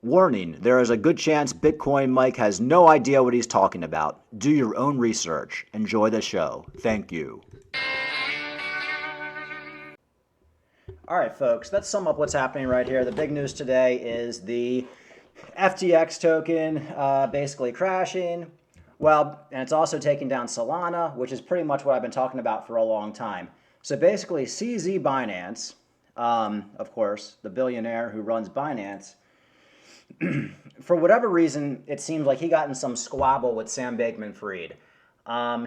Warning, there is a good chance Bitcoin Mike has no idea what he's talking about. Do your own research. Enjoy the show. Thank you. All right, folks, let's sum up what's happening right here. The big news today is the FTX token basically crashing. Well, and it's also taking down Solana, which is pretty much what I've been talking about for a long time. So basically, CZ Binance, of course, the billionaire who runs Binance, for whatever reason, it seems like he got in some squabble with Sam Bankman-Fried.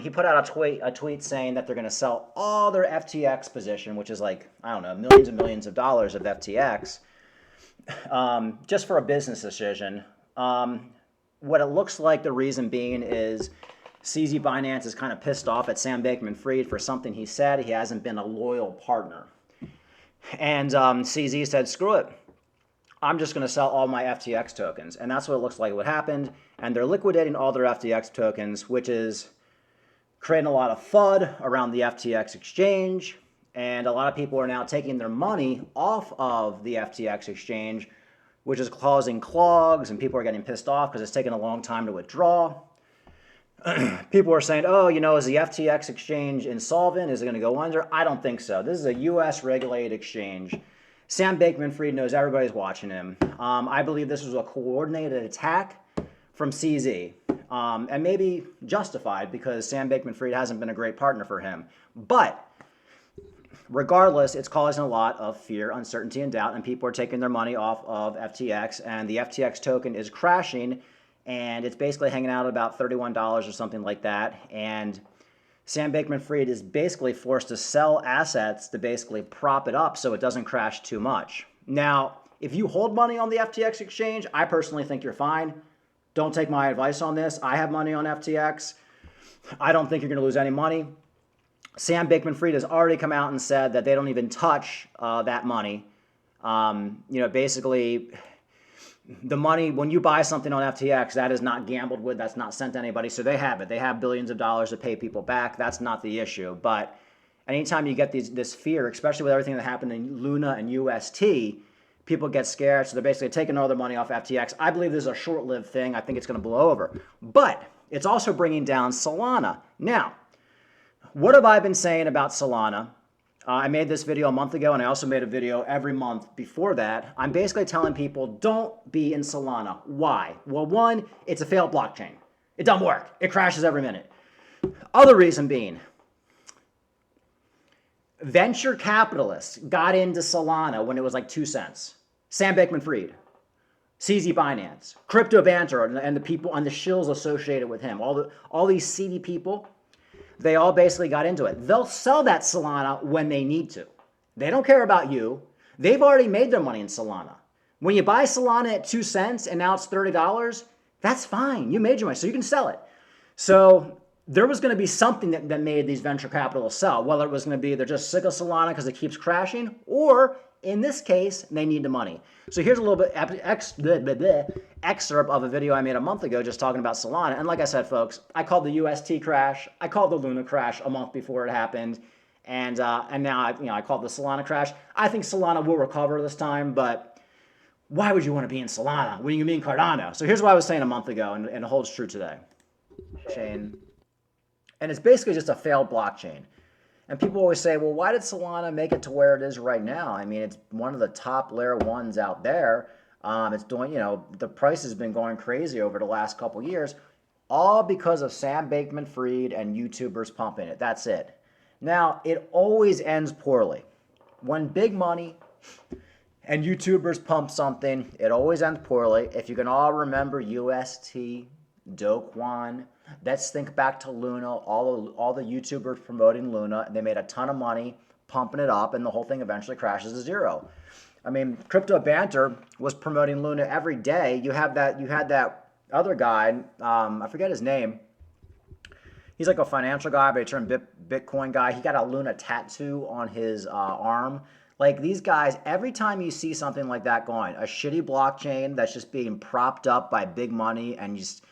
He put out a tweet saying that they're going to sell all their FTX position, which is like, I don't know, millions and millions of dollars of FTX, just for a business decision. What it looks like the reason being is CZ Binance is kind of pissed off at Sam Bankman-Fried for something he said. He hasn't been a loyal partner. And CZ said, screw it. I'm just going to sell all my FTX tokens. And that's what it looks like what happened. And they're liquidating all their FTX tokens, which is creating a lot of FUD around the FTX exchange. And a lot of people are now taking their money off of the FTX exchange, which is causing clogs, and people are getting pissed off because it's taking a long time to withdraw. People are saying, oh, you know, is the FTX exchange insolvent? Is it going to go under? I don't think so. This is a U.S. regulated exchange. Sam Bankman-Fried knows everybody's watching him. I believe this was a coordinated attack from CZ, and maybe justified because Sam Bankman-Fried hasn't been a great partner for him. But regardless, it's causing a lot of fear, uncertainty, and doubt, and people are taking their money off of FTX, and the FTX token is crashing, and it's basically hanging out at about $31 or something like that, and Sam Bankman-Fried is basically forced to sell assets to basically prop it up so it doesn't crash too much. Now, if you hold money on the FTX exchange, I personally think you're fine. Don't take my advice on this. I have money on FTX. I don't think you're going to lose any money. Sam Bankman-Fried has already come out and said that they don't even touch that money. Basically, the money, when you buy something on FTX, that is not gambled with, that's not sent to anybody, so they have it. They have billions of dollars to pay people back. That's not the issue. But anytime you get this fear, especially with everything that happened in Luna and UST, people get scared, so they're basically taking all their money off FTX. I believe this is a short-lived thing. I think it's going to blow over. But it's also bringing down Solana. Now, what have I been saying about Solana? I made this video a month ago, and I also made a video every month before that. I'm basically telling people, don't be in Solana. Why? Well, one, it's a failed blockchain. It doesn't work. It crashes every minute. Other reason being, venture capitalists got into Solana when it was like 2 cents. Sam Bankman-Fried, CZ Binance, Crypto Banter, and the people and the shills associated with him, all these seedy people. They all basically got into it. They'll sell that Solana when they need to. They don't care about you. They've already made their money in Solana. When you buy Solana at 2 cents and now it's $30, that's fine. You made your money, so you can sell it. So there was going to be something that made these venture capitalists sell, whether it was going to be they're just sick of Solana because it keeps crashing, or in this case, they need the money. So here's a little bit excerpt of a video I made a month ago just talking about Solana. And like I said, folks, I called the UST crash. I called the Luna crash a month before it happened. And now I called the Solana crash. I think Solana will recover this time, but why would you want to be in Solana when you mean Cardano? So here's what I was saying a month ago, and it holds true today. Chain. And it's basically just a failed blockchain. And people always say, well, why did Solana make it to where it is right now? I mean, it's one of the top layer ones out there. It's doing, the price has been going crazy over the last couple years, all because of Sam Bankman-Fried and YouTubers pumping it. That's it. Now, it always ends poorly. When big money and YouTubers pump something, it always ends poorly. If you can all remember UST, Do Kwon, let's think back to Luna, all the YouTubers promoting Luna, and they made a ton of money pumping it up, and the whole thing eventually crashes to zero. I mean, Crypto Banter was promoting Luna every day. You had that other guy, I forget his name. He's like a financial guy, but he turned Bitcoin guy. He got a Luna tattoo on his arm. Like these guys, every time you see something like that going, a shitty blockchain that's just being propped up by big money and just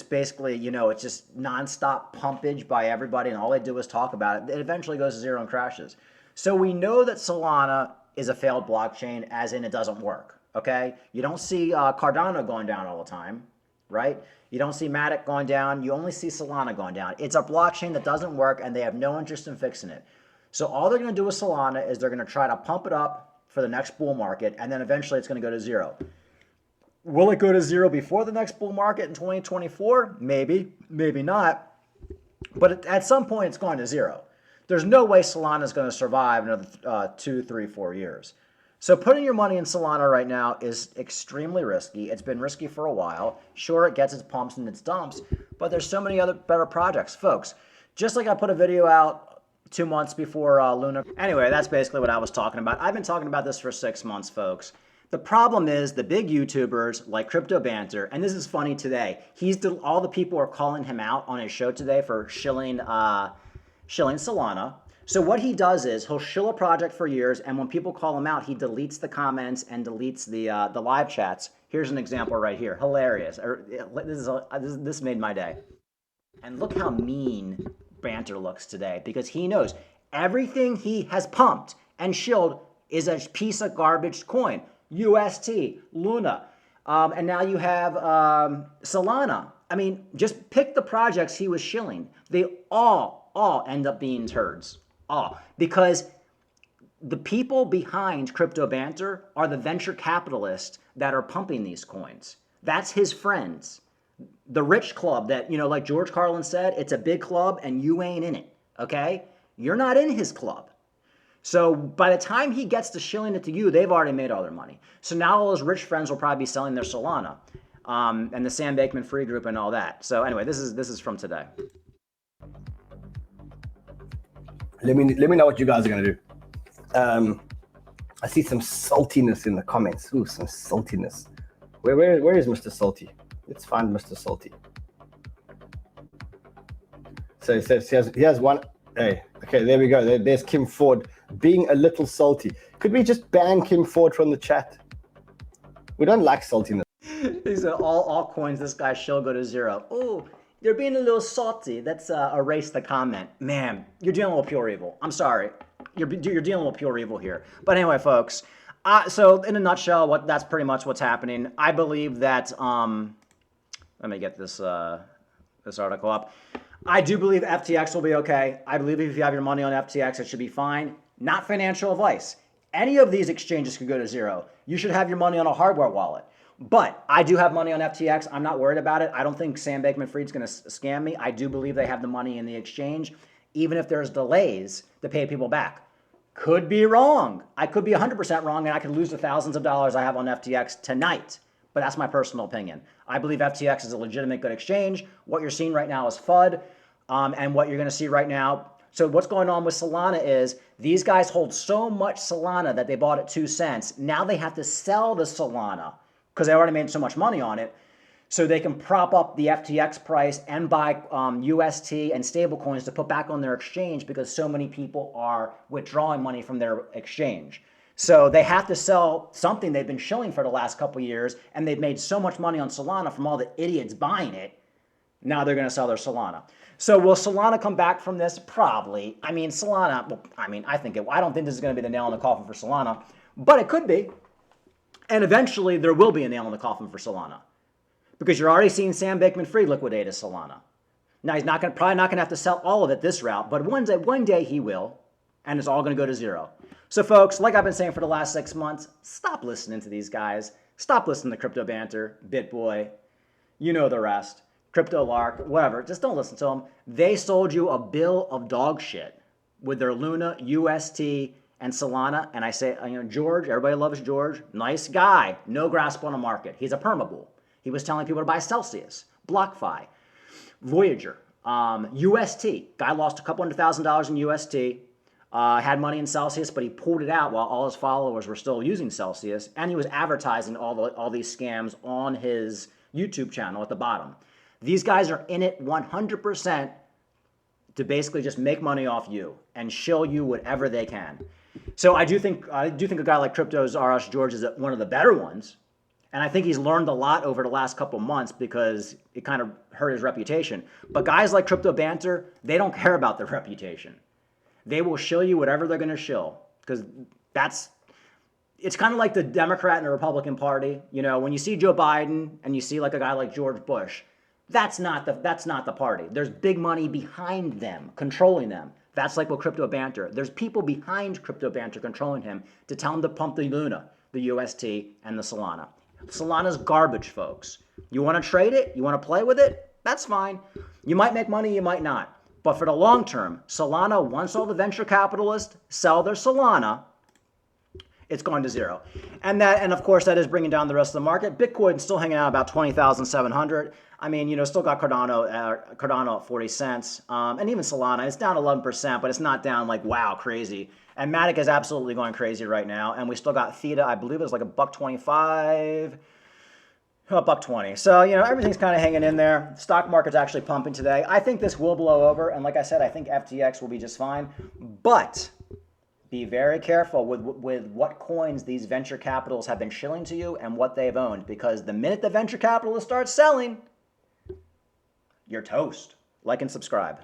basically, it's just nonstop pumpage by everybody, and all they do is talk about it. It eventually goes to zero and crashes. So we know that Solana is a failed blockchain, as in it doesn't work. okay? You don't see Cardano going down all the time, right? You don't see Matic going down. You only see Solana going down. It's a blockchain that doesn't work, and they have no interest in fixing it. So all they're going to do with Solana is they're going to try to pump it up for the next bull market, and then eventually it's going to go to zero. Will it go to zero before the next bull market in 2024? Maybe, maybe not. But at some point, it's going to zero. There's no way Solana is going to survive another 2, 3, 4 years. So putting your money in Solana right now is extremely risky. It's been risky for a while. Sure, it gets its pumps and its dumps, but there's so many other better projects. Folks, just like I put a video out 2 months before Luna. Anyway, that's basically what I was talking about. I've been talking about this for 6 months, folks. The problem is the big YouTubers like Crypto Banter, and this is funny today. All the people are calling him out on his show today for shilling Solana. So what he does is he'll shill a project for years, and when people call him out, he deletes the comments and deletes the live chats. Here's an example right here. Hilarious. This made my day. And look how mean Banter looks today, because he knows everything he has pumped and shilled is a piece of garbage coin. UST, Luna, and now you have Solana. I mean, just pick the projects he was shilling. They all end up being turds. All. Because the people behind Crypto Banter are the venture capitalists that are pumping these coins. That's his friends. The rich club that, like George Carlin said, it's a big club and you ain't in it, okay? You're not in his club. So by the time he gets to shilling it to you, they've already made all their money. So now all his rich friends will probably be selling their Solana, and the Sam Bankman-Fried group and all that. So anyway, this is from today. Let me know what you guys are gonna do. I see some saltiness in the comments. Ooh, some saltiness. Where is Mr. Salty? Let's find Mr. Salty. So he says he has one. Hey, okay, there we go. There's Kim Ford being a little salty. Could we just ban Kim Ford from the chat? We don't like saltiness. These are all coins this guy shall go to zero. Oh, you're being a little salty. Let's erase the comment. Man, you're dealing with pure evil. I'm sorry. You're dealing with pure evil here. But anyway, folks, so in a nutshell, that's pretty much what's happening. I believe that, let me get this article up. I do believe FTX will be okay. I believe if you have your money on FTX, it should be fine. Not financial advice. Any of these exchanges could go to zero. You should have your money on a hardware wallet. But I do have money on FTX. I'm not worried about it. I don't think Sam Bankman-Fried's going to scam me. I do believe they have the money in the exchange, even if there's delays to pay people back. Could be wrong. I could be 100% wrong, and I could lose the thousands of dollars I have on FTX tonight. But that's my personal opinion. I believe FTX is a legitimate good exchange. What you're seeing right now is FUD, and what you're going to see right now. So what's going on with Solana is these guys hold so much Solana that they bought at 2 cents. Now they have to sell the Solana because they already made so much money on it, so they can prop up the FTX price and buy UST and stablecoins to put back on their exchange because so many people are withdrawing money from their exchange. So they have to sell something they've been shilling for the last couple of years, and they've made so much money on Solana from all the idiots buying it. Now they're going to sell their Solana. So will Solana come back from this? Probably. I mean, Solana, well, I don't think this is going to be the nail in the coffin for Solana, but it could be. And eventually there will be a nail in the coffin for Solana because you're already seeing Sam Bankman-Fried liquidate his Solana. Now he's probably not going to have to sell all of it this route, but one day he will, and it's all going to go to zero. So folks, like I've been saying for the last 6 months, stop listening to these guys. Stop listening to Crypto Banter, BitBoy, you know the rest, Crypto Lark, whatever. Just don't listen to them. They sold you a bill of dog shit with their Luna, UST, and Solana. And I say, George, everybody loves George. Nice guy. No grasp on the market. He's a permabull. He was telling people to buy Celsius, BlockFi, Voyager, UST. Guy lost a couple $100,000 in UST. Had money in Celsius, but he pulled it out while all his followers were still using Celsius, and he was advertising all these scams on his YouTube channel at the bottom. These guys are in it 100% to basically just make money off you and shill you whatever they can. So I do think a guy like Crypto's RS George is one of the better ones, and I think he's learned a lot over the last couple months because it kind of hurt his reputation. But guys like Crypto Banter, they don't care about their reputation. They will shill you whatever they're going to shill because it's kind of like the Democrat and the Republican Party. You know, when you see Joe Biden and you see like a guy like George Bush, that's not the party. There's big money behind them, controlling them. That's like what Crypto Banter. There's people behind Crypto Banter controlling him to tell him to pump the Luna, the UST, and the Solana. Solana's garbage, folks. You want to trade it? You want to play with it? That's fine. You might make money, you might not. But for the long term, Solana, once all the venture capitalists sell their Solana, it's going to zero. And of course, that is bringing down the rest of the market. Bitcoin's still hanging out about 20,700. I mean, you know, still got Cardano at 40 cents. And even Solana, it's down 11%, but it's not down like, wow, crazy. And Matic is absolutely going crazy right now. And we still got Theta, I believe it was like $1.25. $1.20. So, you know, everything's kind of hanging in there. Stock market's actually pumping today. I think this will blow over. And like I said, I think FTX will be just fine. But be very careful with what coins these venture capitals have been shilling to you and what they've owned. Because the minute the venture capitalists start selling, you're toast. Like and subscribe.